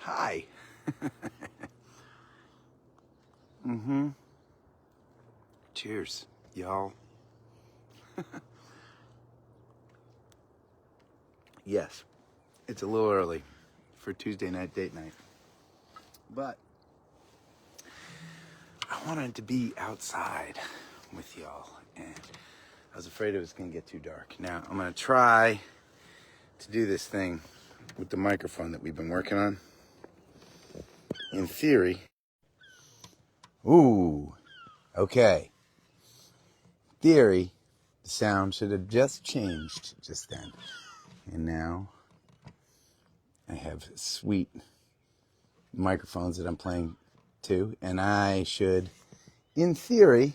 Hi. Mm-hmm. Cheers, y'all. Yes, it's a little early for Tuesday night date night, but I wanted to be outside with y'all, and I was afraid it was going to get too dark. Now, I'm going to try to do this thing with the microphone that we've been working on. In theory, okay. Theory, the sound should have just changed just then. And now I have sweet microphones that I'm playing to, and I should, in theory,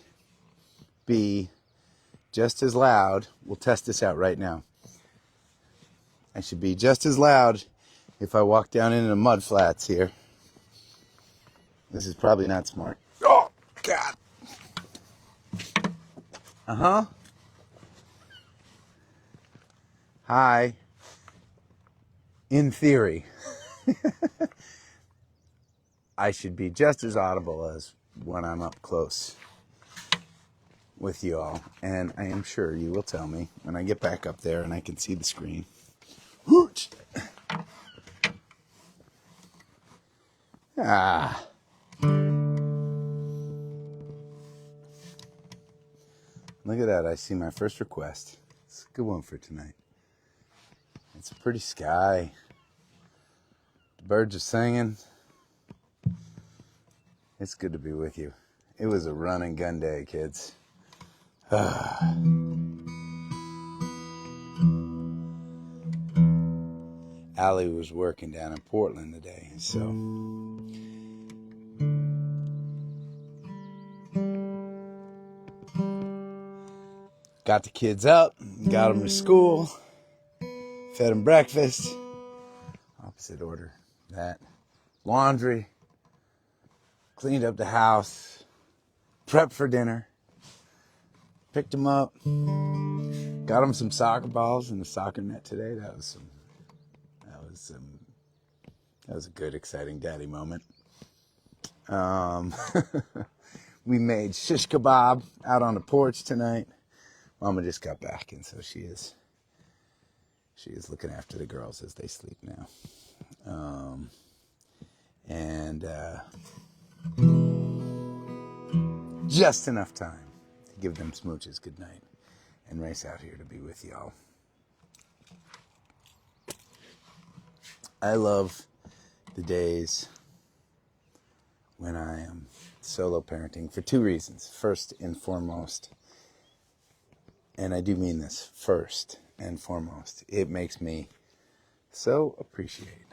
be just as loud. We'll test this out right now. I should be just as loud if I walk down into the mud flats here. This is probably not smart. Oh, God. Uh-huh. Hi. In theory, I should be just as audible as when I'm up close with you all. And I am sure you will tell me when I get back up there and I can see the screen. Hoot! Ah. Look at that. I see my first request. It's a good one for tonight. It's a pretty sky. The birds are singing. It's good to be with you. It was a run and gun day, kids. Allie was working down in Portland today, so got the kids up, got them to school, fed them breakfast. Opposite order. That. Laundry. Cleaned up the house. Prepped for dinner. Picked them up. Got them some soccer balls in the soccer net today. That was a good, exciting daddy moment. We made shish kebab out on the porch tonight. Mama just got back, and so she is looking after the girls as they sleep now. Just enough time to give them smooches good night and race out here to be with y'all. I love the days when I am solo parenting for two reasons. First and foremost, and I do mean this, first and foremost, it makes me so appreciate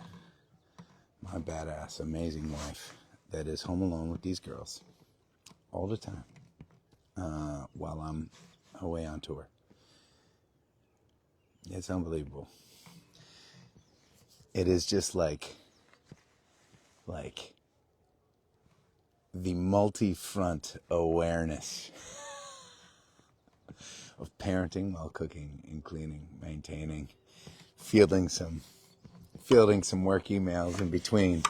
my badass, amazing wife that is home alone with these girls all the time while I'm away on tour. It's unbelievable. It is just like the multi-front awareness of parenting while cooking and cleaning, maintaining, fielding some work emails in between.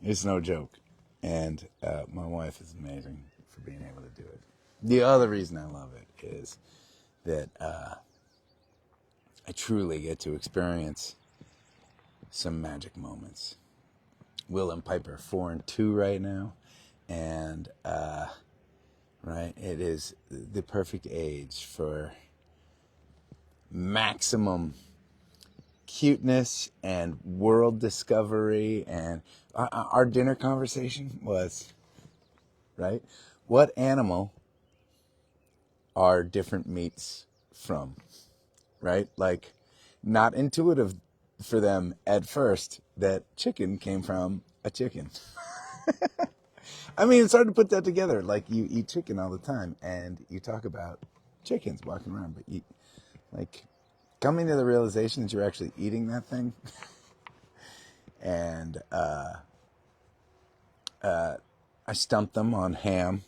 It's no joke. And my wife is amazing for being able to do it. The other reason I love it is that I truly get to experience some magic moments. Will and Piper 4 and 2 right now, and right, it is the perfect age for maximum cuteness and world discovery. And our dinner conversation was, right, what animal are different meats from? Right? Like, not intuitive for them at first that chicken came from a chicken. I mean, it's hard to put that together. Like, you eat chicken all the time, and you talk about chickens walking around, but you, like, coming to the realization that you're actually eating that thing. And I stumped them on ham.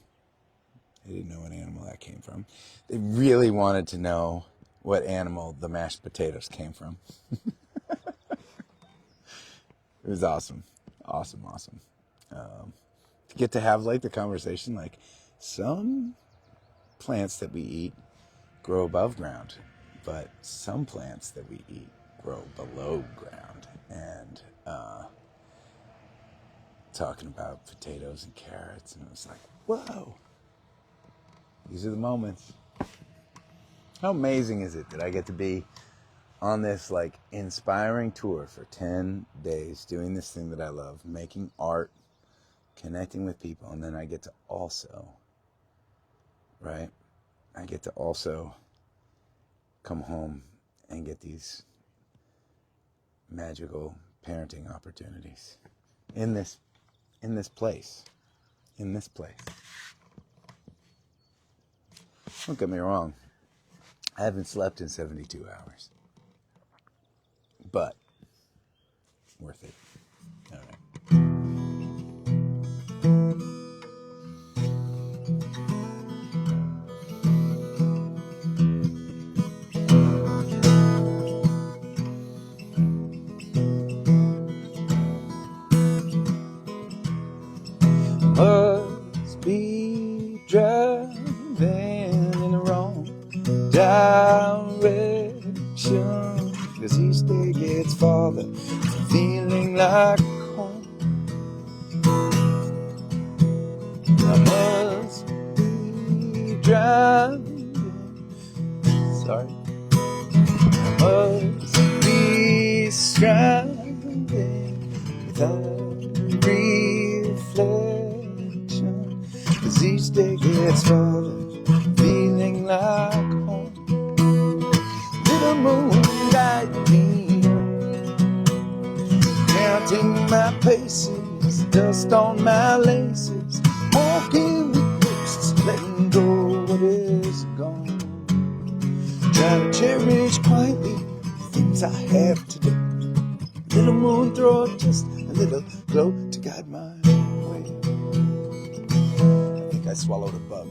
They didn't know what animal that came from. They really wanted to know what animal the mashed potatoes came from. It was awesome. Awesome. To get to have like the conversation, like some plants that we eat grow above ground, but some plants that we eat grow below ground. And talking about potatoes and carrots, and it was like, whoa, these are the moments. How amazing is it that I get to be on this like inspiring tour for 10 days, doing this thing that I love, making art, connecting with people, and then I get to also, right? I get to also come home and get these magical parenting opportunities in this place. Don't get me wrong. I haven't slept in 72 hours. But worth it. All right. Must be driving in the wrong direction, 'cause each day gets farther, feeling like home. I must be driving, sorry, I must be striving without reflection, 'cause each day gets farther, feeling like home. Little moon guide me, counting my paces, dust on my laces, walking with ghosts, letting go what is gone, trying to cherish quietly the things I have today. Little moon, throw just a little glow to guide my way. I think I swallowed a bug.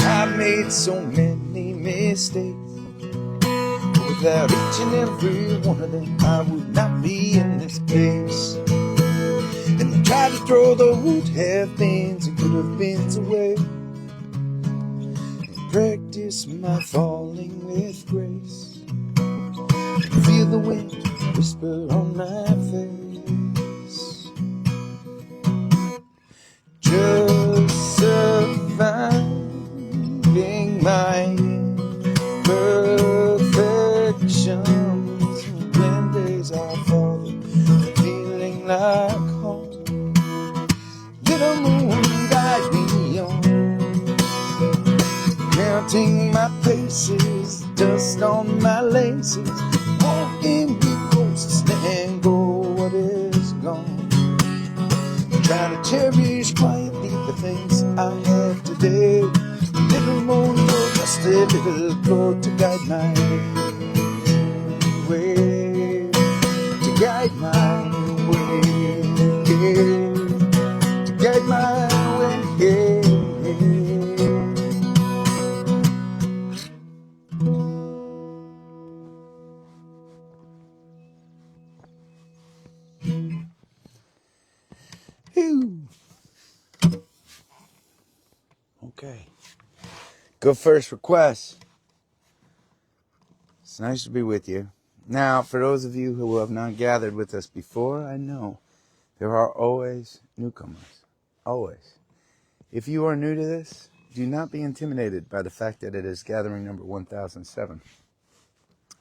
I made so many mistakes, but without each and every one of them, I would not be in this place. And I tried to throw the would have beens and could have beens away, and practice my falling with grace, and feel the wind whisper on my face. Just surviving my imperfections when days are falling, feeling like home. Little moon guide me on, counting my paces, dust on my laces, walking with ghosts, letting go what is gone, trying to cherish quietly the things I have today. Little more, just a little glow to guide my way, to guide my way, to guide my way. Okay. Good first request. It's nice to be with you. Now, for those of you who have not gathered with us before, I know there are always newcomers. Always. If you are new to this, do not be intimidated by the fact that it is gathering number 1007.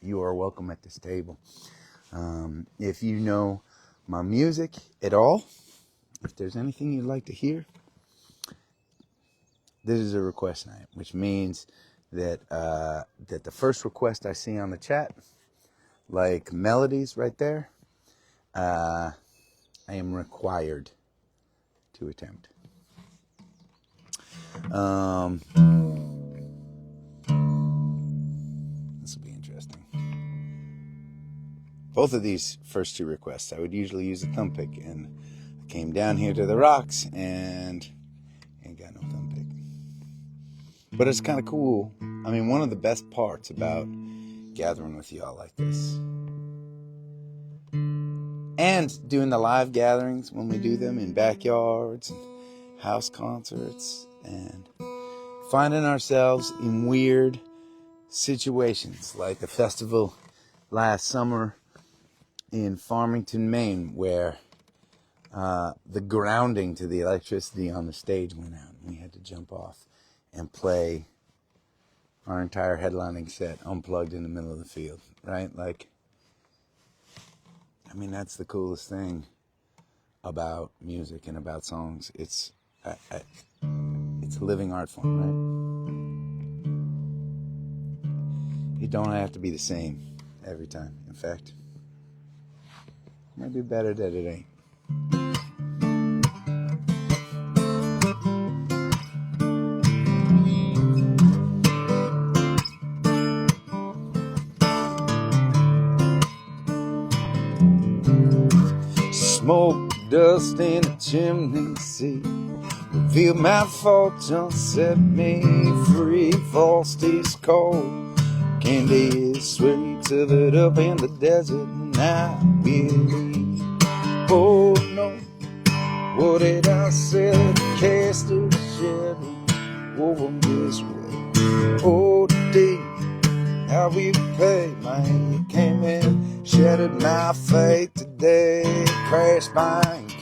You are welcome at this table. If you know my music at all, if there's anything you'd like to hear, this is a request night, which means that that the first request I see on the chat, like melodies right there, I am required to attempt. This will be interesting. Both of these first two requests, I would usually use a thumb pick, and I came down here to the rocks and ain't got no thumb pick. But it's kind of cool. I mean, one of the best parts about gathering with y'all like this. And doing the live gatherings when we do them in backyards and house concerts, and finding ourselves in weird situations like the festival last summer in Farmington, Maine, where the grounding to the electricity on the stage went out, and we had to jump off and play our entire headlining set unplugged in the middle of the field, right? Like, I mean, that's the coolest thing about music and about songs. It's a living art form, right? It don't have to be the same every time. In fact, it might be better that it ain't. Smoke, dust in the chimney, see. Reveal my fortune, set me free. Frosty's cold, candy is sweet. Silvered up in the desert, and I believe. Oh no, what did I say? Cast a shadow over this way. Oh, deep, how we pay, man. You came in, shattered my faith today. Crashed bank,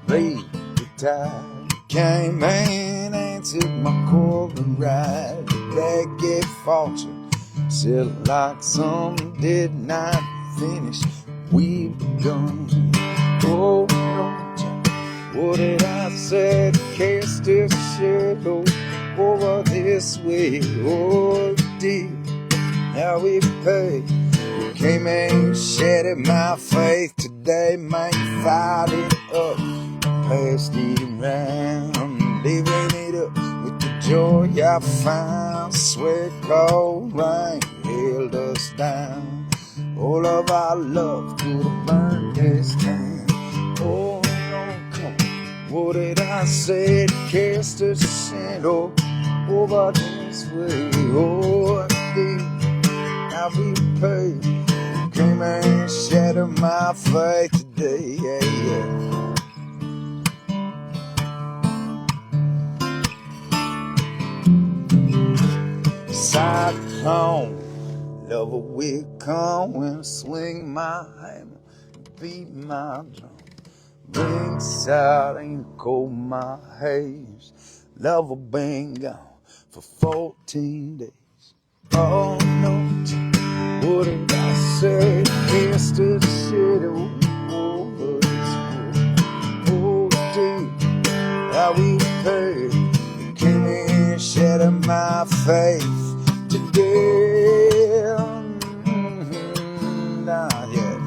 laid the tide. Came in, answered my call to ride. That gave fortune, said like some did not finish. We begun. Oh no, what did I say? Cast a shadow over this way. Oh dear, how we pay. You came and shattered my faith today. Man, you fired it up, passed it around, leaving it up with the joy I found. Sweat, cold rain held us down. All of our love could have burned this town. Oh no, come on, what did I say? Cast a shadow over this way. Oh dear, how we pay. You came and shattered my faith today. Yeah, yeah. Cyclone, lover will come when I swing my hammer, beat my drum. Brinks out ain't cold my haze. Lover been gone for 14 days. Oh no, what did I say? Cast a shadow over this world. Oh dude, how we paid. You came in and shattered my faith today. Nah, yeah.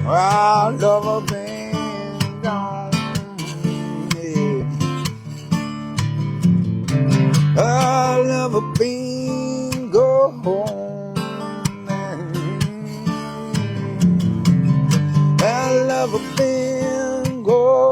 Our lover been gone. Yeah. Our lover been gone. Our lover been gone.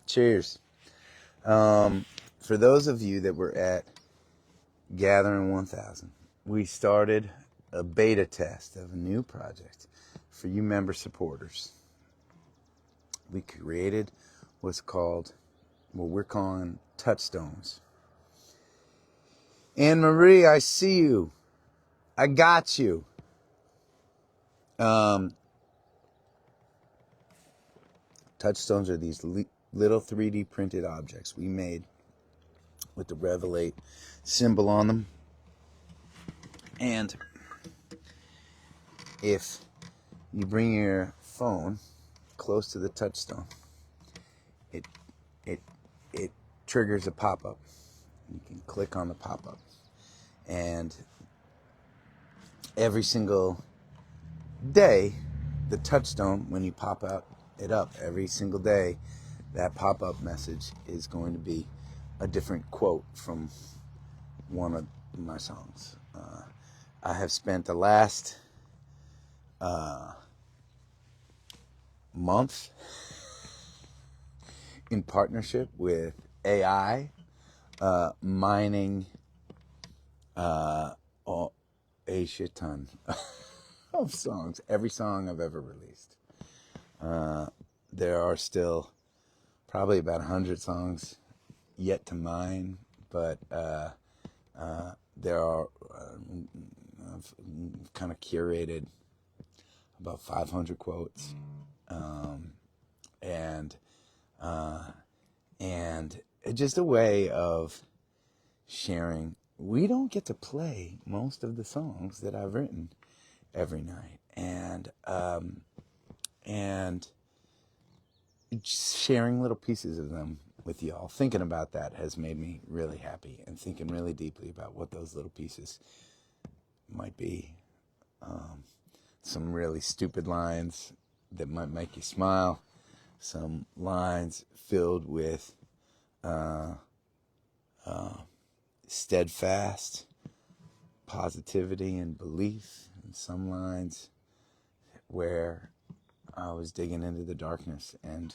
Cheers. For those of you that were at Gathering 1000, we started a beta test of a new project for you member supporters. We created what's called, what we're calling touchstones. Anne Marie, I see you. I got you. Touchstones are these little 3D printed objects we made with the Revelate symbol on them. And if you bring your phone close to the touchstone it it it triggers a pop-up. You can click on the pop-up, and every single day, the touchstone, when you pop it up every single day, that pop-up message is going to be a different quote from one of my songs. I have spent the last month in partnership with AI, mining a shit ton of songs, every song I've ever released. There are still probably about 100 songs yet to mine, but there are, I've kind of curated about 500 quotes, and just a way of sharing. We don't get to play most of the songs that I've written every night, and sharing little pieces of them with y'all. Thinking about that has made me really happy, and thinking really deeply about what those little pieces might be. Some really stupid lines that might make you smile. Some lines filled with steadfast positivity and belief. And some lines where I was digging into the darkness and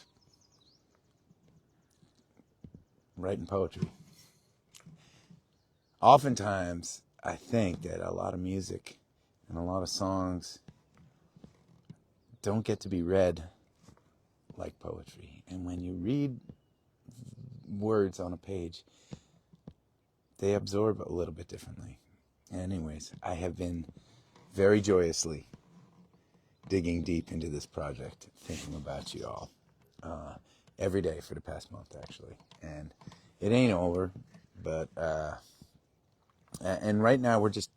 writing poetry. Oftentimes, I think that a lot of music and a lot of songs don't get to be read like poetry. And when you read words on a page, they absorb a little bit differently. Anyways, I have been very joyously digging deep into this project, thinking about you all every day for the past month, actually. And it ain't over, but and right now we're just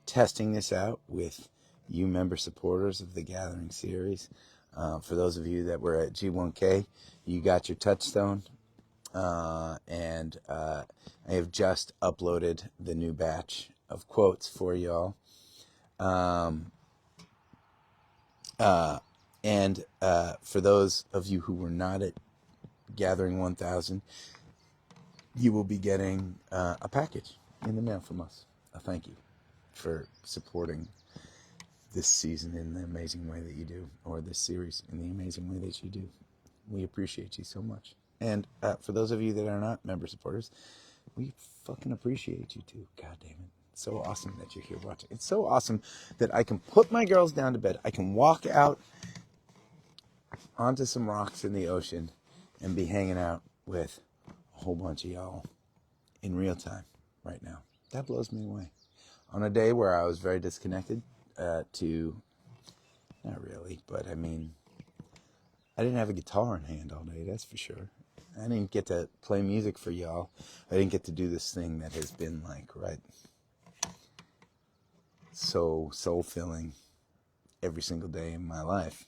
testing this out with you member supporters of the Gathering series. For those of you that were at G1K, you got your touchstone, and I have just uploaded the new batch of quotes for y'all. And for those of you who were not at Gathering 1000, you will be getting a package in the mail from us. A thank you for supporting this season in the amazing way that you do, or this series in the amazing way that you do. We appreciate you so much. And for those of you that are not member supporters, we fucking appreciate you too. God damn it. It's so awesome that you're here watching. It's so awesome that I can put my girls down to bed. I can walk out onto some rocks in the ocean and be hanging out with a whole bunch of y'all in real time right now. That blows me away. On a day where I was very disconnected to, not really, but I mean, I didn't have a guitar in hand all day, that's for sure. I didn't get to play music for y'all. I didn't get to do this thing that has been like, right, so soul-filling every single day in my life.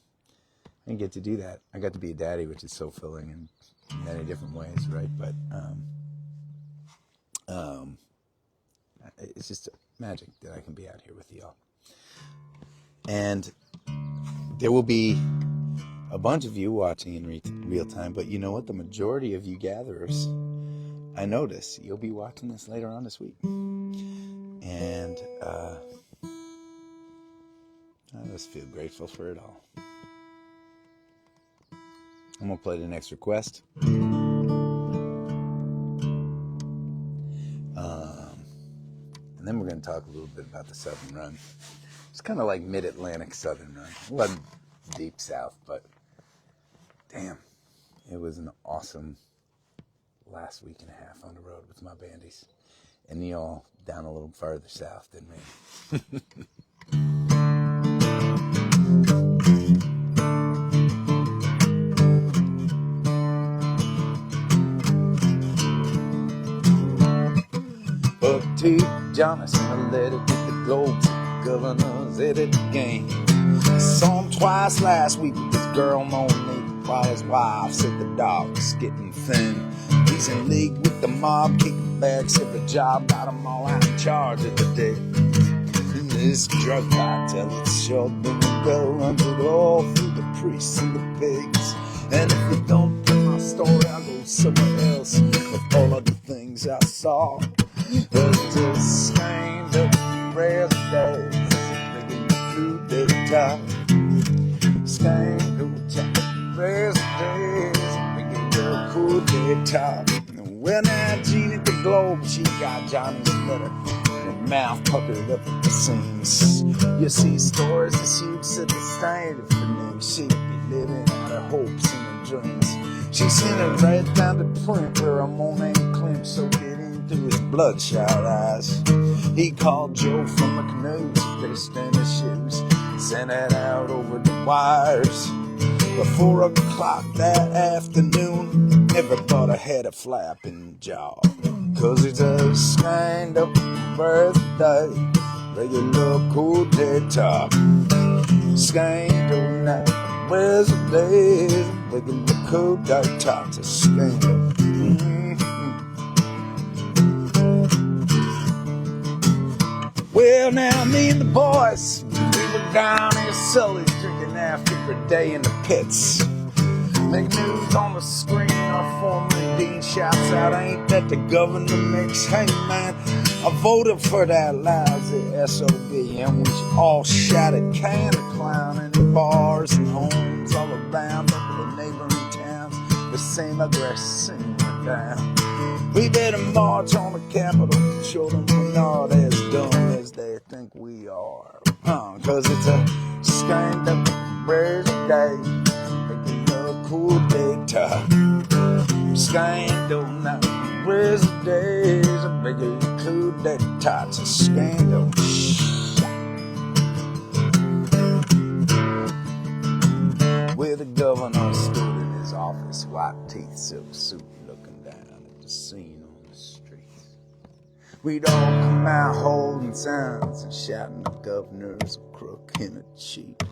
I didn't get to do that. I got to be a daddy, which is soul-filling in many different ways, right? But it's just magic that I can be out here with y'all. And there will be a bunch of you watching in real time, but you know what? The majority of you gatherers, I notice you'll be watching this later on this week. And I just feel grateful for it all. I'm going to play the next request. And then we're going to talk a little bit about the Southern Run. It's kind of like mid-Atlantic Southern Run. It wasn't deep south, but damn, it was an awesome last week and a half on the road with my bandies. And y'all down a little further south than me. Up to Jonathan, I let it get the Globe. Governors at the game. Saw him twice last week with this girl Monique. while his wife said the dog's getting thin. He's in league with the mob, kicking bags every job, got them all out in charge of the day. In this drug cartel, it's short than the go, runs it all through the priests and the pigs. And if you don't get my story, I'll go somewhere else with all of the things I saw. There's just stained up presidents, bringing the food they top. Stained up presidents, bringing the food they top. Well, now Jean at the Globe, she got Johnny's letter, her mouth puckered up at the seams. You see stories that she'd set the standard for me. She'd be living out her hopes and her dreams. She sent it right down to print where a more named Clem so get into his bloodshot eyes. He called Joe from the canoes, pissed in his shoes, sent it out over the wires. By 4 o'clock that afternoon, everybody had a flapping jaw. 'Cause it's a stand-up birthday, regular coup d'etat. Scandal birthday, regular coup d'etat. It's a scandal. Well, now me and the boys, we were down in Sully's drinking after every day in the pits. Make news on the screen, our former dean shouts out, ain't that the governor mix? Hey man, I voted for that lousy SOB, and we all shouted can of clown in bars and homes all around over the neighboring towns. The same aggressive went down. We did a march on the Capitol, children were not as dumb as they think we are. 'Cause it's a stand-up birthday, regular coup d'etat. Scandal now, birthdays, a regular coup d'etat. It's a scandal. Where the governor stood in his office, white teeth, silk suit, looking down at the scene on the streets. We'd all come out holding signs and shouting the governor's a crook and a cheat.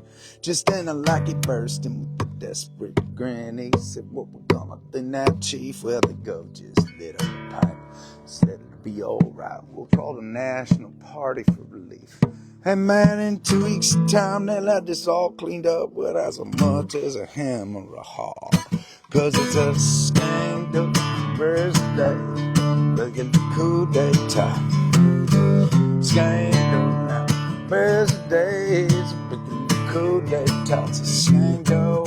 Just then a lackey burst in with a desperate grin. He said, what we gonna do now, chief? Well, the gov just lit up a pipe, said it'll be alright. We'll call the National Party for relief. Hey man, in 2 weeks' time they'll have this all cleaned up with as much as a ham or a hog. 'Cause it's a stand-up birthday, look at the coup d'etat. Scandal now, birthdays, look at the coup d'etat. It's a scandal.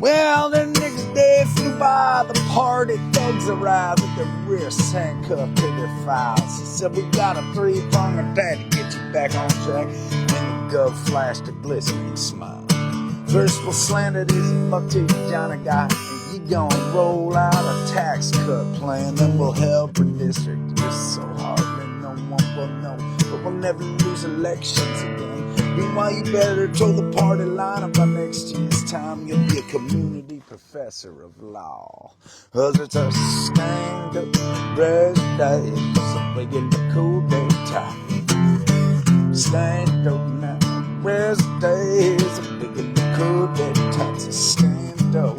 Well, the next day flew by, the party thugs arrived with their wrists handcuffed to their files. He said, we got a 3-prong attack to get you back on track. And the gov flashed a glistening smile. First we'll slander this buck-toothed Johnny guy, and you gonna roll out a tax cut plan. Then we'll help our district just so hard that no one will know, but we'll never lose elections again. Meanwhile, you better toe the party line, and by next year's time you'll be a community professor of law. 'Cause it's a stand-up birthday, so we get the coup d'etat. Stand-up now, birthday, so we get the coup d'etat. It's a stand-up.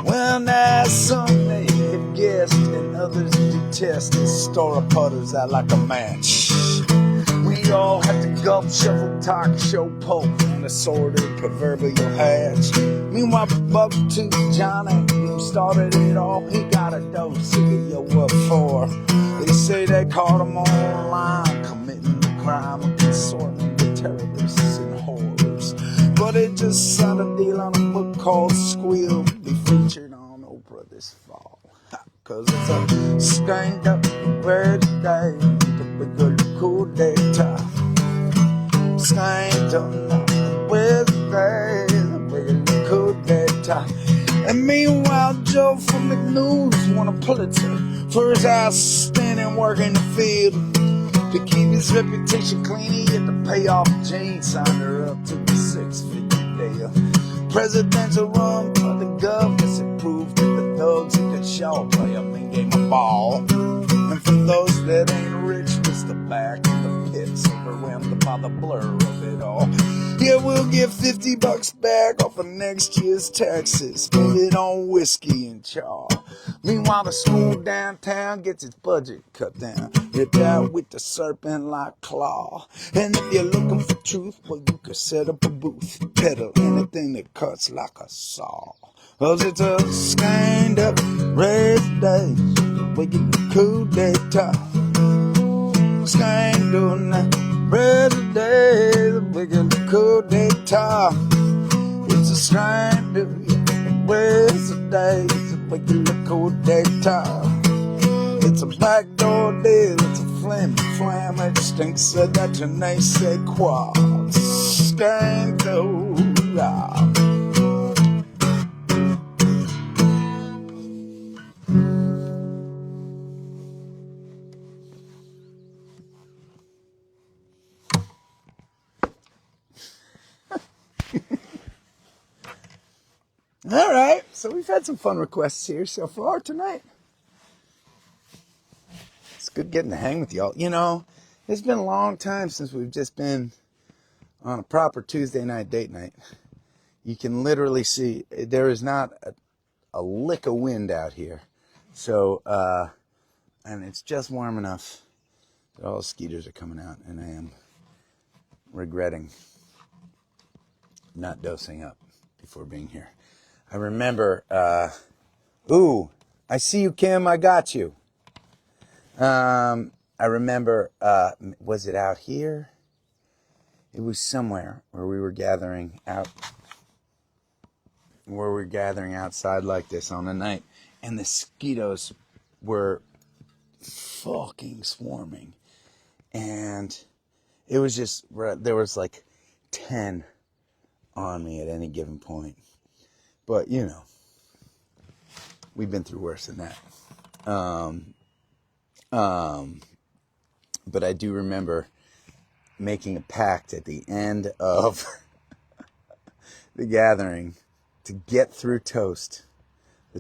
Well, now some may have guessed and others detest and store putters out like a match. We all had to gulp, shuffle, talk, show poke on the sordid proverbial hatch. Meanwhile, buck-toothed Johnny, who started it all, he got a dose of the yo what for. They say they caught him online committing the crime of consorting with terrorists and horrors. But it just signed a deal on a book called Squeal, be featured on Oprah this fall. 'Cause it's a stand-up birthday, the good coup d'etat. Stand-up birthday, the good coup d'etat. And meanwhile, Joe from the news won a Pulitzer for his outstanding work in the field. To keep his reputation clean, he had to pay off Jane, signed her up to the 650 deal. Presidential run for the government proved that the thugs who could show play a mean game of ball. And And for those that ain't rich, just the back of the pits, overwhelmed by the blur of it all. Yeah, we'll get $50 back off of next year's taxes, spend it on whiskey and chaw. Meanwhile, the school downtown gets its budget cut down, ripped out with the serpent-like claw. And if you're looking for truth, well, you could set up a booth, peddle anything that cuts like a saw. 'Cause it's a stand up, raise day, we get the coup d'etat. Scandal now, raise day, we get the coup d'etat. It's a stand up, raise day, we get the coup d'etat. It's a backdoor deal, it's a flam, it stinks of that tenacious quad. Scandal. All right, so we've had some fun requests here so far tonight. It's good getting to hang with y'all. You know, it's been a long time since we've just been on a proper Tuesday night date night. You can literally see there is not a lick of wind out here. So, and it's just warm enough that all the skeeters are coming out, and I am regretting not dosing up before being here. I remember, ooh, I see you, Kim, I got you. I remember, was it out here? It was somewhere where we were gathering outside like this on a night, and the mosquitoes were fucking swarming, and it was just, there was like 10 on me at any given point. But, you know, we've been through worse than that. But I do remember making a pact at the end of the gathering to get through the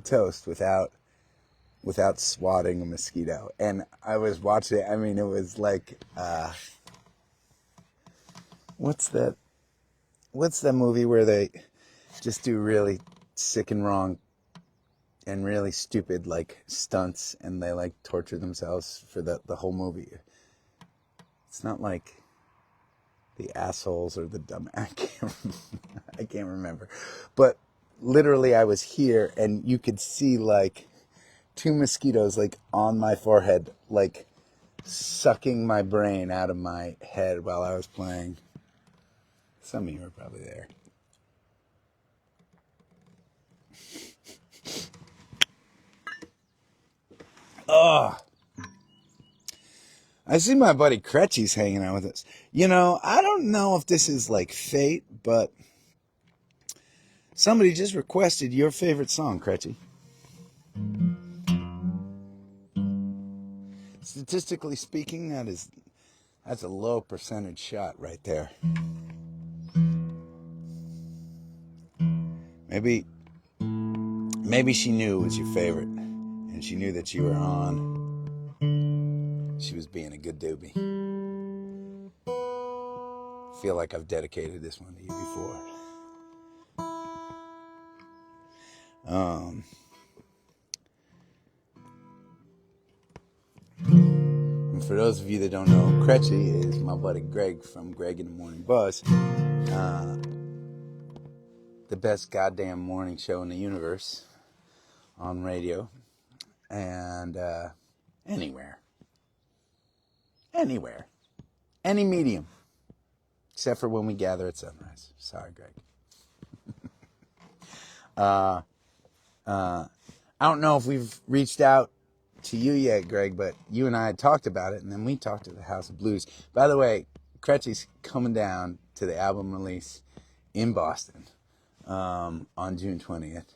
toast without swatting a mosquito. And I was watching it, I mean, it was like, what's that movie where they just do really sick and wrong and really stupid like stunts, and they like torture themselves for the whole movie? It's not like The Assholes or the dumb. I can't remember. But literally, I was here, and you could see like 2 mosquitoes like on my forehead, like sucking my brain out of my head while I was playing. Some of you are probably there. Oh, I see my buddy Cretchy's hanging out with us. You know, I don't know if this is like fate, but somebody just requested your favorite song, Cretchy. Statistically speaking, that's a low percentage shot right there. Maybe she knew it was your favorite, and she knew that you were on. She was being a good doobie. I feel like I've dedicated this one to you before. And for those of you that don't know, Cretchy is my buddy Greg from Greg in the Morning Buzz. The best goddamn morning show in the universe on radio and anywhere, any medium, except for when we gather at sunrise. Sorry, Greg. I don't know if we've reached out to you yet, Greg, but you and I had talked about it, and then we talked to the House of Blues. By the way, Cretchy's coming down to the album release in Boston on June 20th.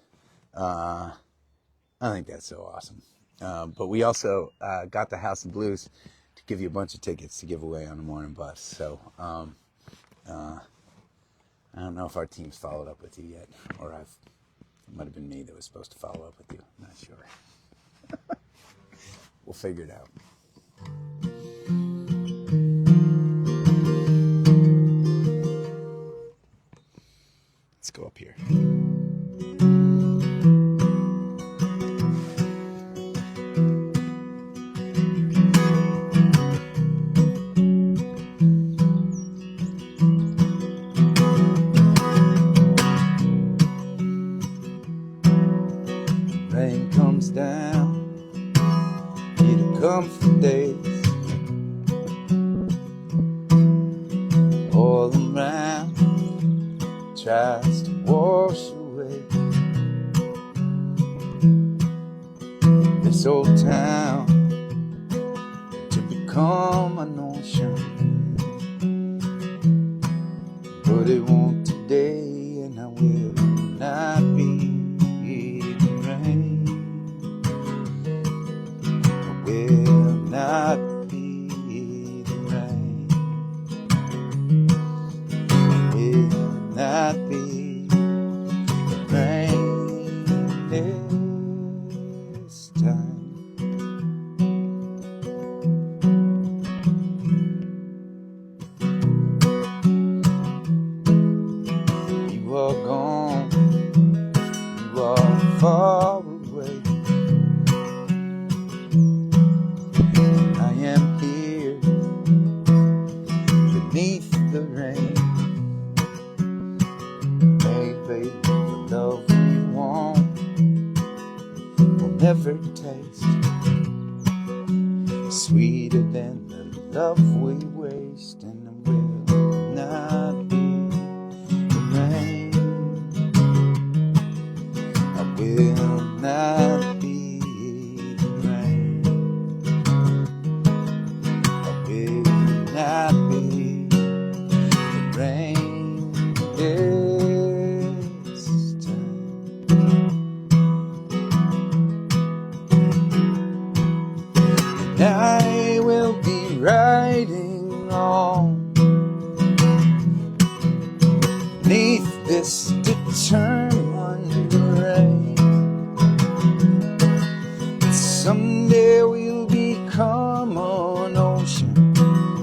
I think that's so awesome. But we also got the House of Blues to give you a bunch of tickets to give away on the morning bus. So I don't know if our team's followed up with you yet, or it might have been me that was supposed to follow up with you. I'm not sure. We'll figure it out. comes down, it'll come for days, all around, tries to wash away this old town to become an ocean, but it won't today, and I will not be the rain. I will not be the rain. I will not be the rain this time. You are gone, you are far away. I am here beneath the rain. Maybe the love we want will never taste sweeter than the love we waste, and I will not be the rain. I will not be the rain. I will not be the rain this time. And I will be riding on beneath this determined rain. Someday we'll become an ocean,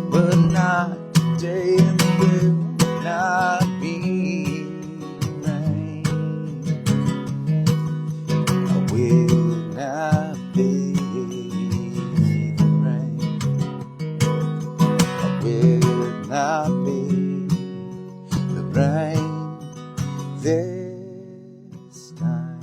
but not today, and will not be the rain. I will not be the rain. I will not be the rain this time.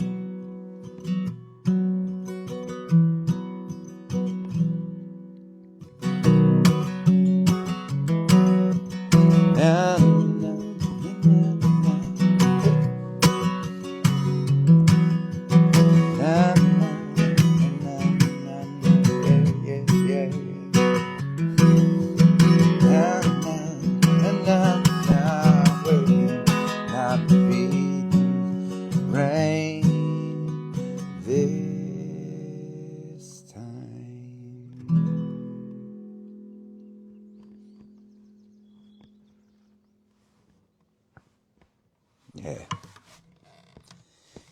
Yeah.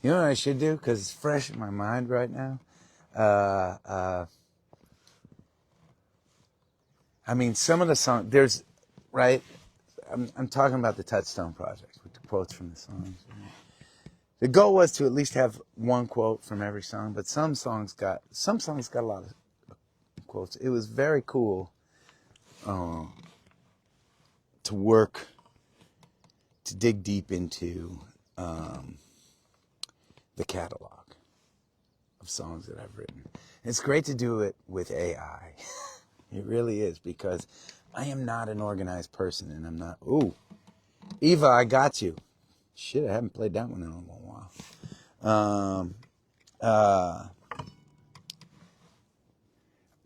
You know what I should do? Because it's fresh in my mind right now. I mean, some of the songs, there's, right? I'm talking about the Touchstone Project with the quotes from the songs. The goal was to at least have one quote from every song, but some songs got a lot of quotes. It was very cool to work, to dig deep into the catalog of songs that I've written. And it's great to do it with AI. It really is, because I am not an organized person, and I'm not. Ooh, Eva, I got you. Shit, I haven't played that one in a little while.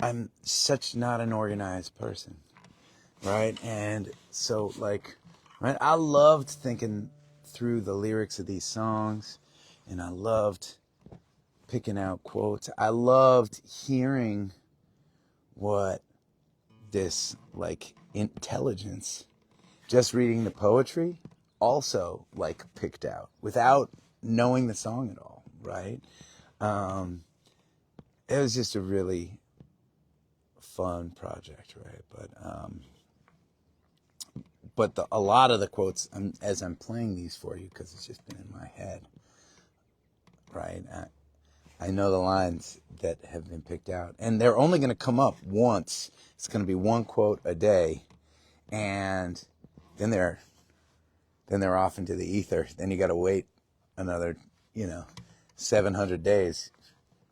I'm such not an organized person, right? And so, like, right, I loved thinking through the lyrics of these songs, and I loved picking out quotes. I loved hearing what this, like, intelligence, just reading the poetry, also, like, picked out without knowing the song at all, right? It was just a really fun project, right? But a lot of the quotes, as I'm playing these for you, because it's just been in my head, right? I know the lines that have been picked out, and they're only going to come up once. It's going to be one quote a day, and then they're off into the ether. Then you got to wait another, 700 days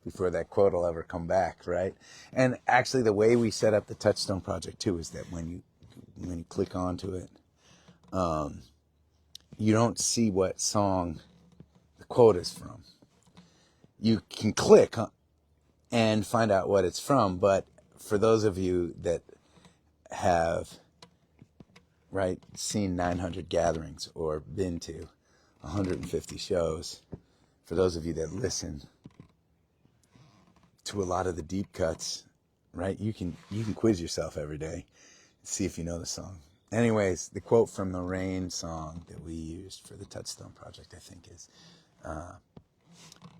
before that quote will ever come back, right? And actually, the way we set up the Touchstone project too is that when you click onto it, you don't see what song the quote is from. You can click and find out what it's from, but for those of you that have seen 900 gatherings or been to 150 shows, for those of you that listen to a lot of the deep cuts, right, you can quiz yourself every day and see if you know the song. Anyways, the quote from the Rain song that we used for the Touchstone project, I think, is,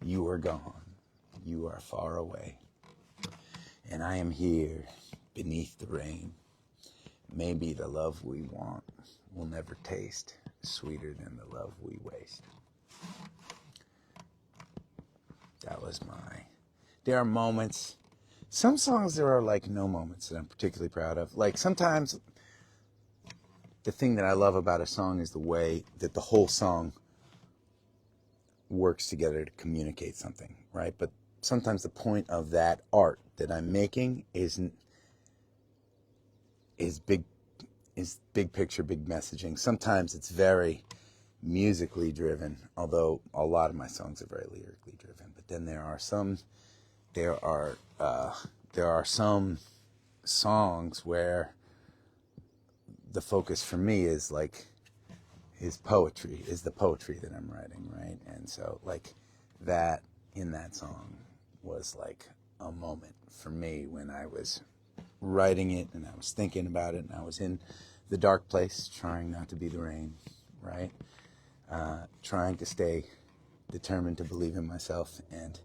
"You are gone, you are far away, and I am here beneath the rain. Maybe the love we want will never taste sweeter than the love we waste." That was there are moments, some songs there are like no moments that I'm particularly proud of. Like sometimes the thing that I love about a song is the way that the whole song works together to communicate something, right? But sometimes the point of that art that I'm making is big picture, big messaging. Sometimes it's very musically driven, although a lot of my songs are very lyrically driven. But then there are some songs where the focus for me is the poetry that I'm writing, right? And so that in that song was like a moment for me when I was writing it and I was thinking about it and I was in the dark place trying not to be the rain, right? Trying to stay determined to believe in myself and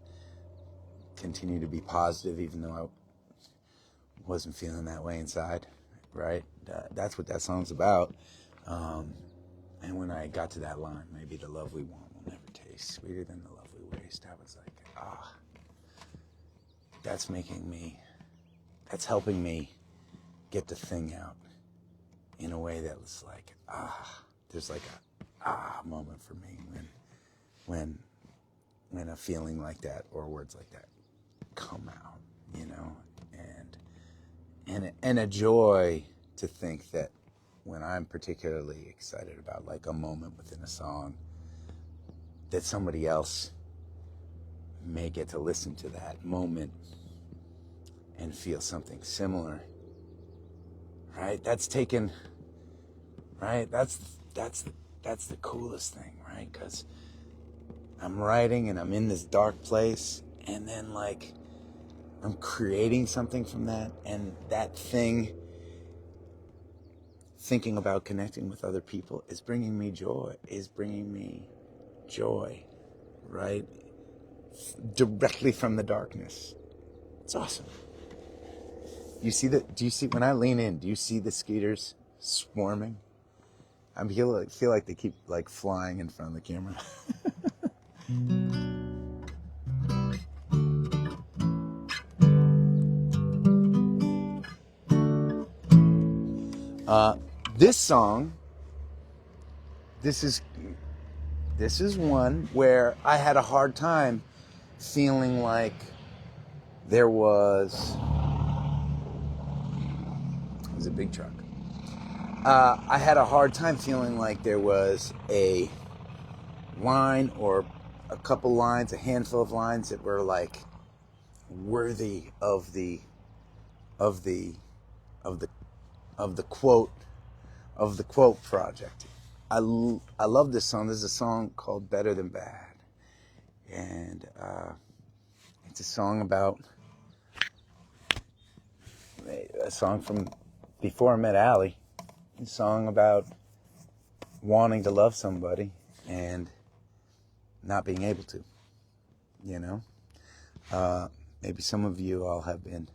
continue to be positive even though I wasn't feeling that way inside, right? That's what that song's about. And when I got to that line, maybe the love we want will never taste sweeter than the love we waste, I was like, that's helping me get the thing out in a way that was like, there's like a moment for me when a feeling like that or words like that come out, you know, and a joy to think that when I'm particularly excited about like a moment within a song, that somebody else may get to listen to that moment and feel something similar, right? That's the coolest thing, right? Because I'm writing and I'm in this dark place, and then like I'm creating something from that, and that thing, thinking about connecting with other people, is bringing me joy, right? Directly from the darkness. It's awesome. Do you see when I lean in, do you see the skeeters swarming? I feel like they keep like flying in front of the camera. This song, this is one where I had a hard time feeling like there was a big truck. I had a hard time feeling like there was a line or a couple lines, a handful of lines that were like worthy of the quote project. I love this song. There's a song called "Better Than Bad," and it's a song from before I met Allie. A song about wanting to love somebody and not being able to, you know? Maybe some of you all have been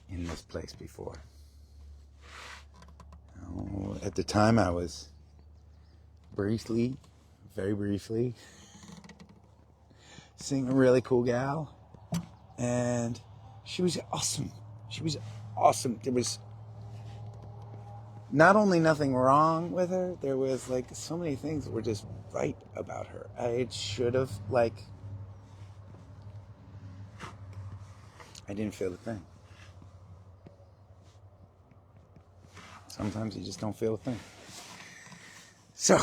in this place before. At the time I was very briefly, seeing a really cool gal, and she was awesome. There was not only nothing wrong with her, there was like so many things that were just right about her. I should have I didn't feel a thing. Sometimes you just don't feel a thing. So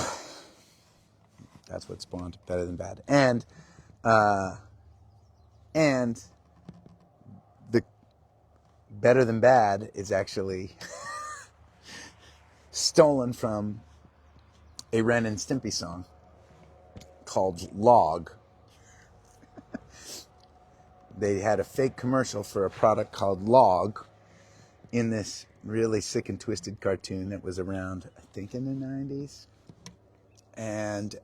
that's what spawned Better Than Bad. And the Better Than Bad is actually stolen from a Ren and Stimpy song called Log. They had a fake commercial for a product called Log in this really sick and twisted cartoon that was around, I think, in the 90s. And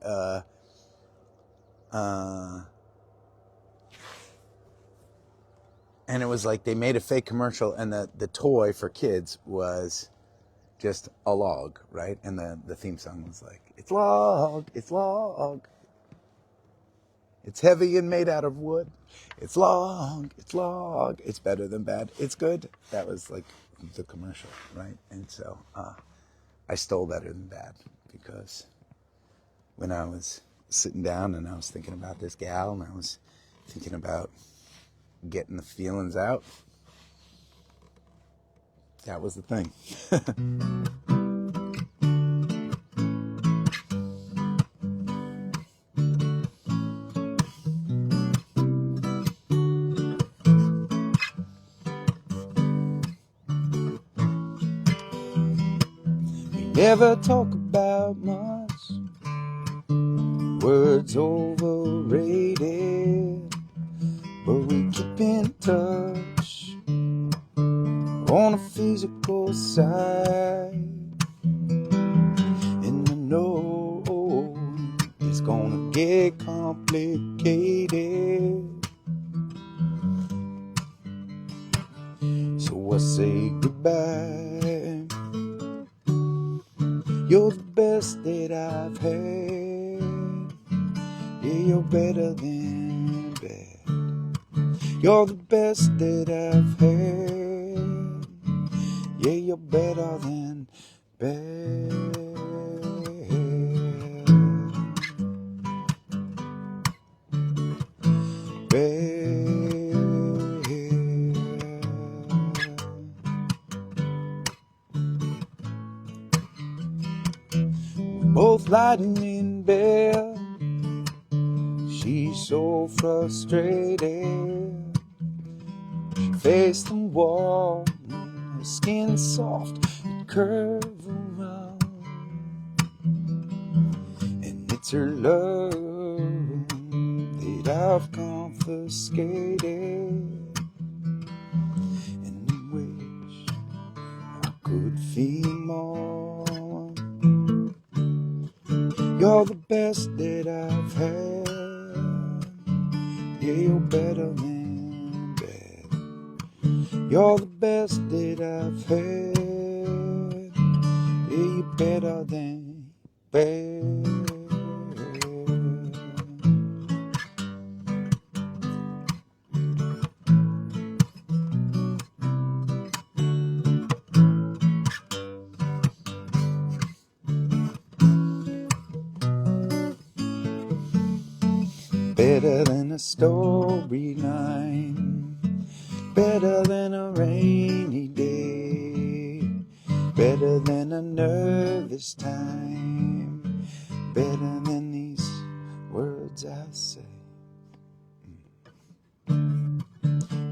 it was like they made a fake commercial, and the toy for kids was just a log, right? And the theme song was like, it's log, it's log. It's heavy and made out of wood. It's log, it's log. It's better than bad. It's good. That was like the commercial, right? And so I stole Better Than Bad because when I was sitting down and I was thinking about this gal and I was thinking about getting the feelings out, that was the thing. Never talk about much, words overrated, but we keep in touch on a physical side. And I know it's gonna get complicated, so I say goodbye. You're the best that I've had. Yeah, you're better than bad. You're the best that I've had. Yeah, you're better than bad. Both lying in bed, she's so frustrated. She faced the wall, her skin soft and curve around. And it's her love that I've confiscated, and I wish I could feel more. You're the best that I've had. Yeah, you're better than bad. You're the best that I've had. Yeah, you're better than bad. Better than a storyline, better than a rainy day, better than a nervous time, better than these words I say.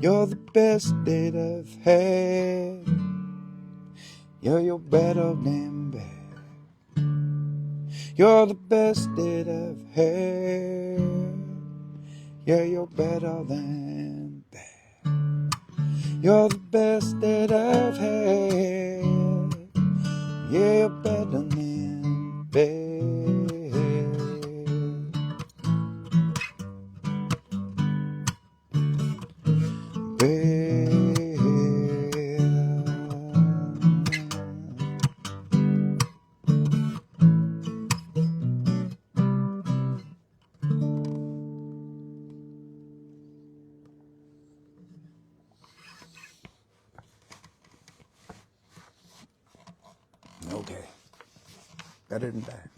You're the best that I've had. Yeah, you're better than bad. You're the best that I've had. Yeah, you're better than bad. You're the best that I've had. Yeah, you're better than bad. Okay, better than bad.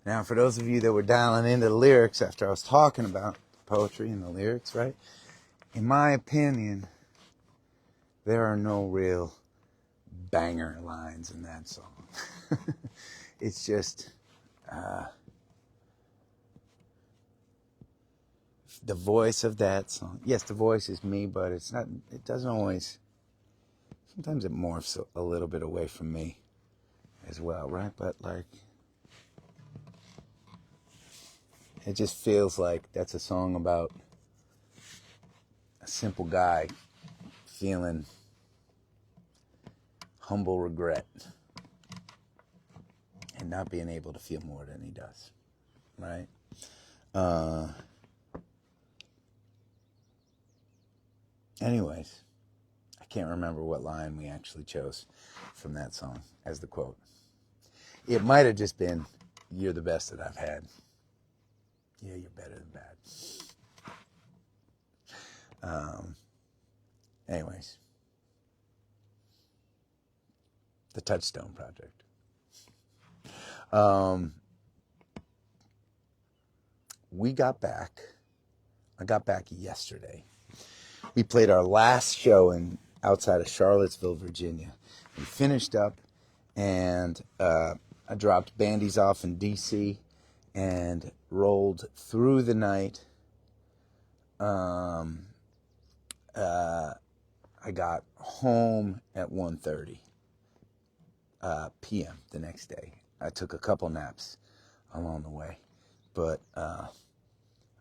Now, for those of you that were dialing into the lyrics after I was talking about poetry and the lyrics, right? in my opinion, there are no real banger lines in that song. It's just the voice of that song. Yes, the voice is me, but it's not. It doesn't always. Sometimes it morphs a little bit away from me as well, right? But like, it just feels like that's a song about a simple guy feeling humble regret and not being able to feel more than he does, right? Anyways, I can't remember what line we actually chose from that song as the quote. It might have just been, "You're the best that I've had." Yeah, you're better than bad. Anyways, the Touchstone Project. We got back. I got back yesterday. We played our last show outside of Charlottesville, Virginia. We finished up, and I dropped bandies off in D.C. and rolled through the night. I got home at 1:30 p.m. the next day. I took a couple naps along the way, but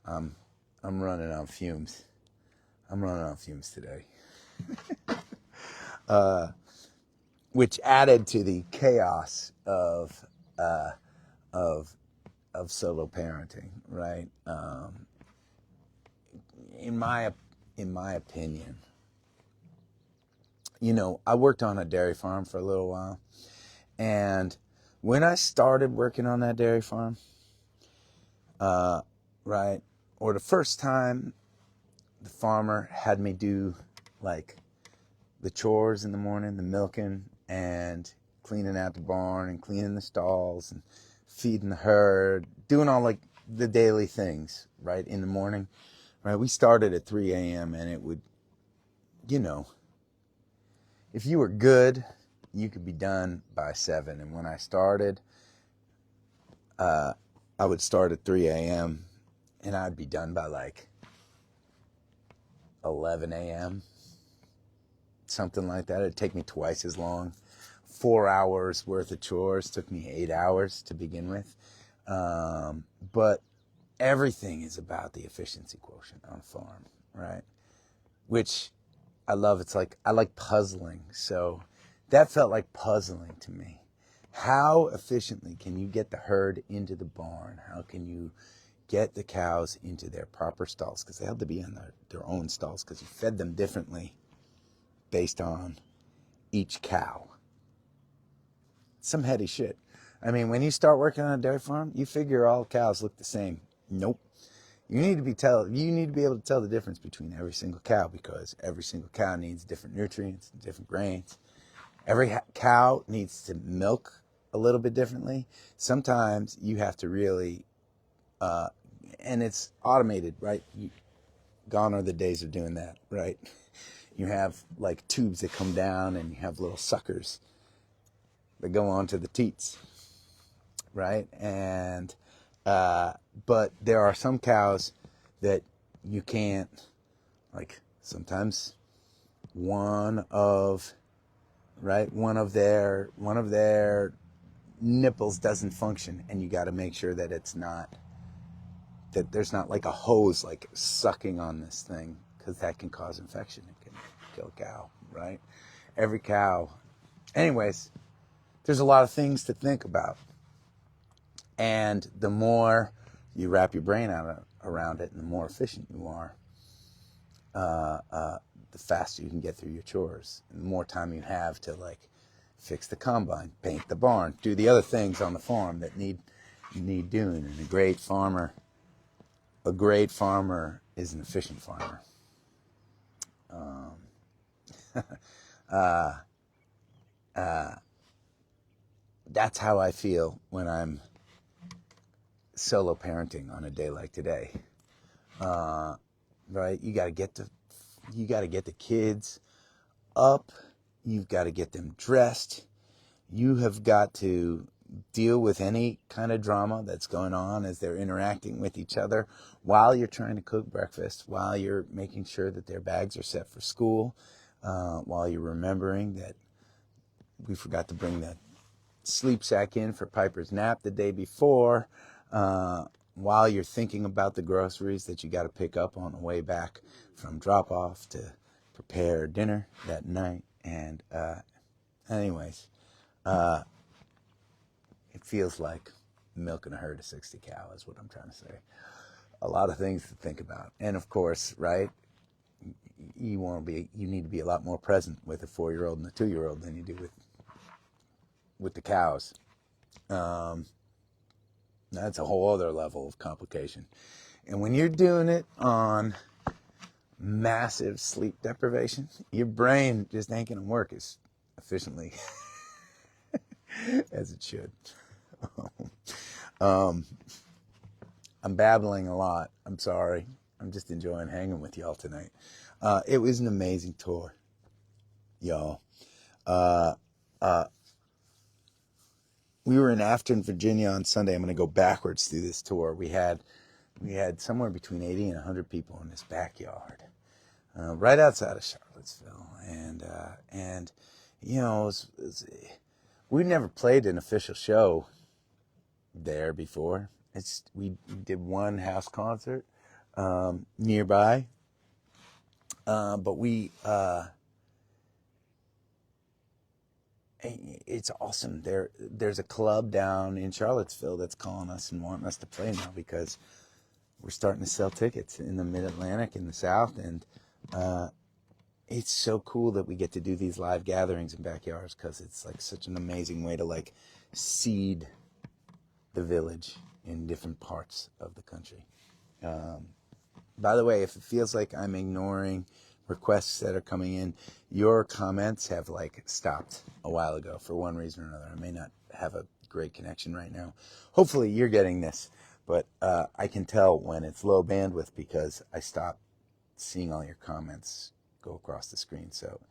I'm running on fumes. I'm running on fumes today, which added to the chaos of solo parenting, right? In my opinion, I worked on a dairy farm for a little while, and when I started working on that dairy farm, right, or the first time the farmer had me do like the chores in the morning, the milking and cleaning out the barn and cleaning the stalls and feeding the herd, doing all like the daily things, right, in the morning, right? We started at 3 a.m. and it would, if you were good, you could be done by 7. And when I started, I would start at 3 a.m. and I'd be done by like 11 a.m., something like that. It'd take me twice as long. 4 hours worth of chores took me 8 hours to begin with. But everything is about the efficiency quotient on a farm, right? Which I love. It's like, I like puzzling. So that felt like puzzling to me. How efficiently can you get the herd into the barn? How can you get the cows into their proper stalls? Because they have to be in their own stalls, because you fed them differently based on each cow. Some heady shit. I mean, when you start working on a dairy farm, you figure all cows look the same. Nope. You need to be able to tell the difference between every single cow, because every single cow needs different nutrients, different grains. Every cow needs to milk a little bit differently. Sometimes you have to really, and it's automated, right? Gone are the days of doing that, right? You have like tubes that come down, and you have little suckers that go onto the teats, right? And but there are some cows that you can't, like, sometimes one of their nipples doesn't function, and you got to make sure that there's not like a hose like sucking on this thing, because that can cause infection. It can kill a cow, right? Every cow. Anyways, there's a lot of things to think about. And the more you wrap your brain around it, and the more efficient you are, the faster you can get through your chores, and the more time you have to like fix the combine, paint the barn, do the other things on the farm that need doing. And a great farmer is an efficient farmer. That's how I feel when I'm solo parenting on a day like today. Right? You got to get the You got to get the kids up. You've got to get them dressed. You have got to deal with any kind of drama that's going on as they're interacting with each other while you're trying to cook breakfast, while you're making sure that their bags are set for school, while you're remembering that we forgot to bring the sleep sack in for Piper's nap the day before, while you're thinking about the groceries that you got to pick up on the way back from drop off to prepare dinner that night. And anyways, it feels like milking a herd of 60 cows is what I'm trying to say. A lot of things to think about. And of course, right, you need to be a lot more present with a 4-year-old and a 2-year-old than you do with the cows. That's a whole other level of complication. And when you're doing it on massive sleep deprivation, your brain just ain't gonna work as efficiently as it should. I'm babbling a lot. I'm sorry. I'm just enjoying hanging with y'all tonight. It was an amazing tour, y'all. We were in Afton, Virginia on Sunday. I'm going to go backwards through this tour. We had somewhere between 80 and 100 people in this backyard, right outside of Charlottesville, and you know, we'd never played an official show there before. We did one house concert nearby, but it's awesome. There's a club down in Charlottesville that's calling us and wanting us to play now because we're starting to sell tickets in the Mid-Atlantic in the South, and it's so cool that we get to do these live gatherings in backyards because it's like such an amazing way to like seed the village in different parts of the country. By the way, if it feels like I'm ignoring requests that are coming in, your comments have like stopped a while ago for one reason or another. I may not have a great connection right now. Hopefully you're getting this, but I can tell when it's low bandwidth because I stop seeing all your comments go across the screen. So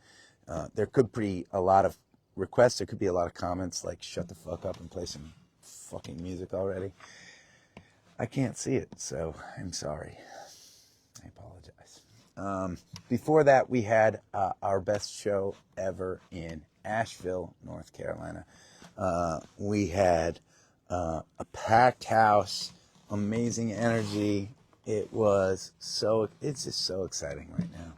there could be a lot of requests. There could be a lot of comments like shut the fuck up and play some fucking music already. I can't see it, so I'm sorry. I apologize. Before that, we had our best show ever in Asheville, North Carolina. We had a packed house, amazing energy. It's just so exciting right now.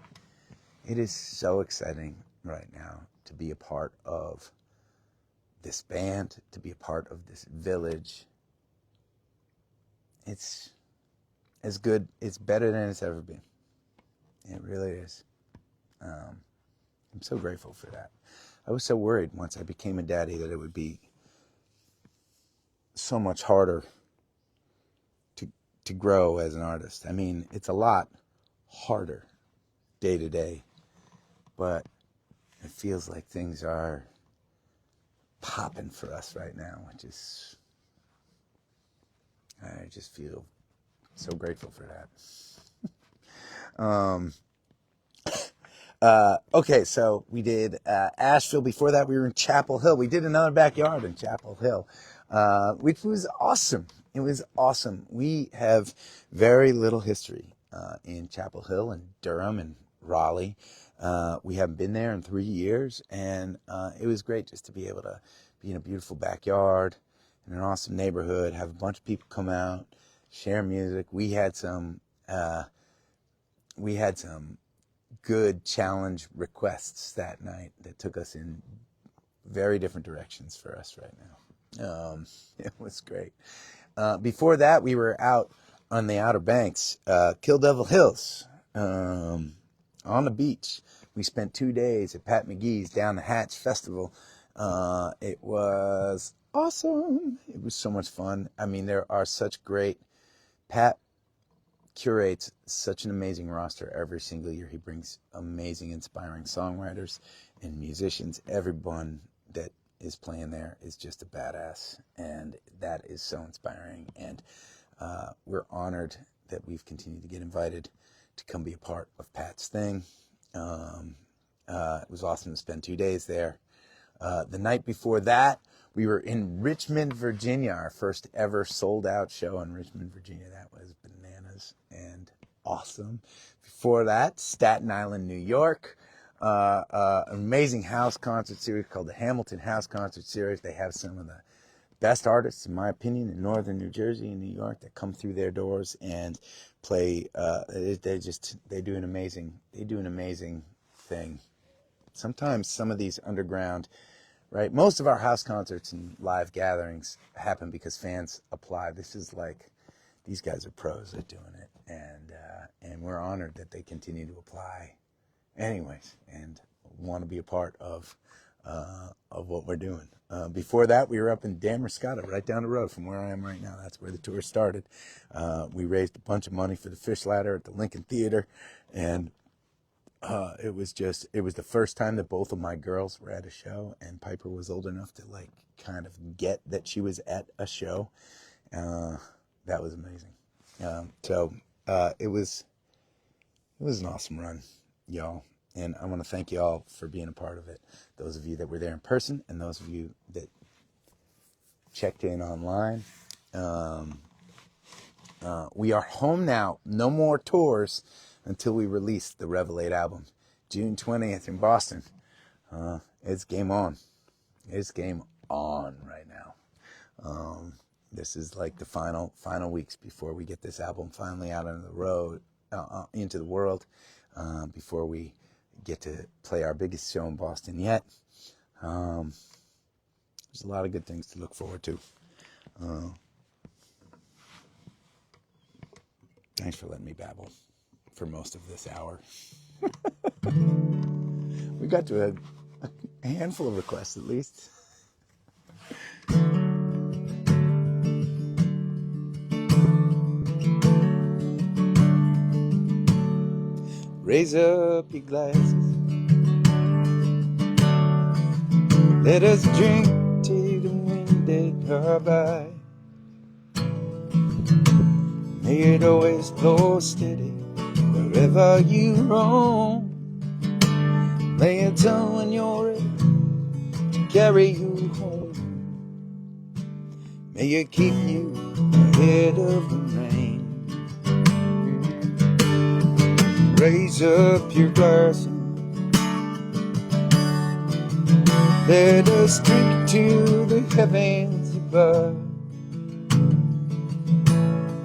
It is so exciting right now to be a part of this band, to be a part of this village. It's as good, it's better than it's ever been. It really is. I'm so grateful for that. I was so worried once I became a daddy that it would be so much harder to grow as an artist. I mean, it's a lot harder day to day, but it feels like things are popping for us right now, which is, I just feel so grateful for that. Okay, so we did Asheville. Before that, we were in Chapel Hill. We did another backyard in Chapel Hill, which was awesome. It was awesome. We have very little history in Chapel Hill and Durham and Raleigh. We haven't been there in 3 years, and it was great just to be able to be in a beautiful backyard in an awesome neighborhood, have a bunch of people come out, share music. We had some good challenge requests that night that took us in very different directions for us right now. It was great. Before that, we were out on the Outer Banks, Kill Devil Hills, on the beach. We spent 2 days at Pat McGee's Down the Hatch Festival. It was awesome. It was so much fun. I mean, there are such great, Pat curates such an amazing roster every single year. He brings amazing, inspiring songwriters and musicians. Everyone that is playing there is just a badass, and that is so inspiring. And we're honored that we've continued to get invited to come be a part of Pat's thing. It was awesome to spend 2 days there. The night before that, we were in Richmond, Virginia, our first ever sold out show in Richmond, Virginia. That was bananas and awesome. Before that, Staten Island, New York. An amazing house concert series called the Hamilton House Concert Series. They have some of the best artists, in my opinion, in northern New Jersey and New York that come through their doors and play. They do an amazing thing. Sometimes some of these underground, right? Most of our house concerts and live gatherings happen because fans apply. This is like, these guys are pros at doing it, and we're honored that they continue to apply, anyways, and want to be a part of what we're doing. Before that, we were up in Damascus, right down the road from where I am right now. That's where the tour started. We raised a bunch of money for the Fish Ladder at the Lincoln Theater, and it was the first time that both of my girls were at a show, and Piper was old enough to like kind of get that she was at a show. That was amazing. It was an awesome run, y'all. And I want to thank you all for being a part of it. Those of you that were there in person and those of you that checked in online. We are home now. No more tours until we release the Revelate album. June 20th in Boston. It's game on. It's game on right now. This is like the final weeks before we get this album finally out on the road, into the world, before we get to play our biggest show in Boston yet. There's a lot of good things to look forward to. Thanks for letting me babble for most of this hour. We got to a handful of requests at least. Raise up your glasses. Let us drink till the wind did her by. May it always blow steady wherever you roam. Lay it down when you're ready to carry you home. May it keep you ahead of the rain. Raise up your glass and let us drink to the heavens above.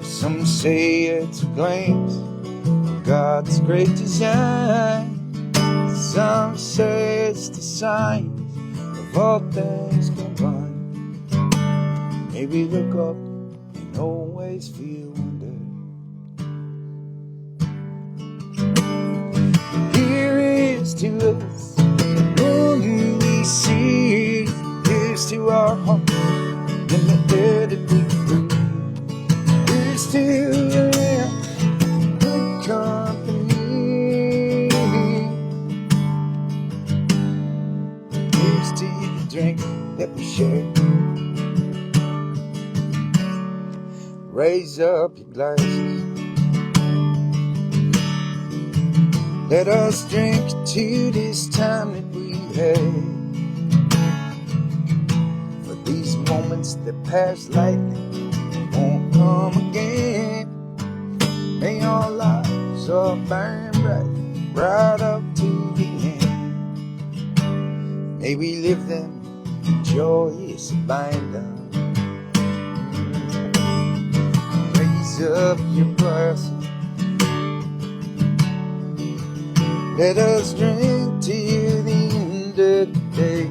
Some say it's a glimpse of God's great design. Some say it's the signs of all things combined. Maybe look up and always feel wonder. Here is to us all who we see. Here's to our hearts and the air that we breathe. Here's to good company. Here's to the drink that we share. Raise up your glasses. Let us drink to this time that we had. For these moments that pass lightly won't come again. May our lives all burn bright, right up to the end. May we live them in joyous abandon. Raise up your glasses. Let us drink till the end of the day.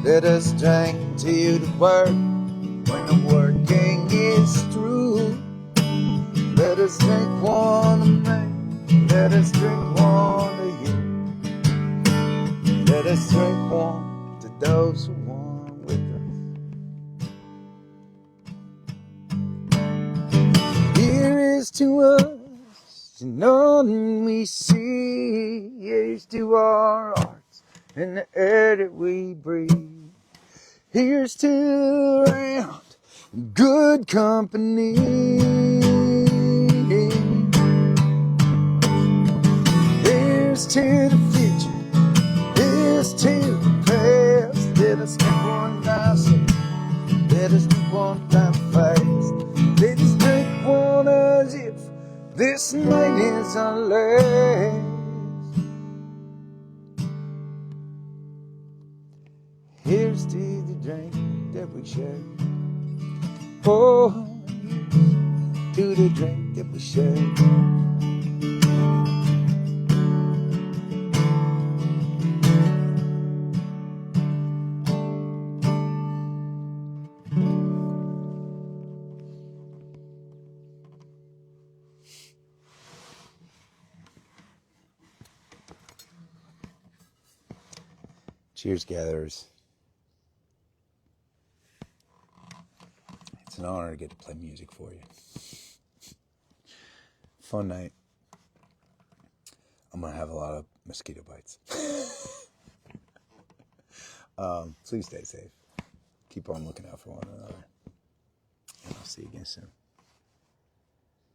Let us drink till the work, when the working is through. Let us drink one of me, let us drink one of you. Let us drink one to those who want with us. Here is to us. And none we see. Here's to our hearts and the air that we breathe. Here's to around good company. Here's to the future. Here's to the past. Let us drink one down slow. Let us drink one down fast. Let us drink one as if this night is our last. Here's to the drink that we share. Oh, to the drink that we share. Cheers, gatherers. It's an honor to get to play music for you. Fun night. I'm going to have a lot of mosquito bites. Please stay safe. Keep on looking out for one another. And I'll see you again soon.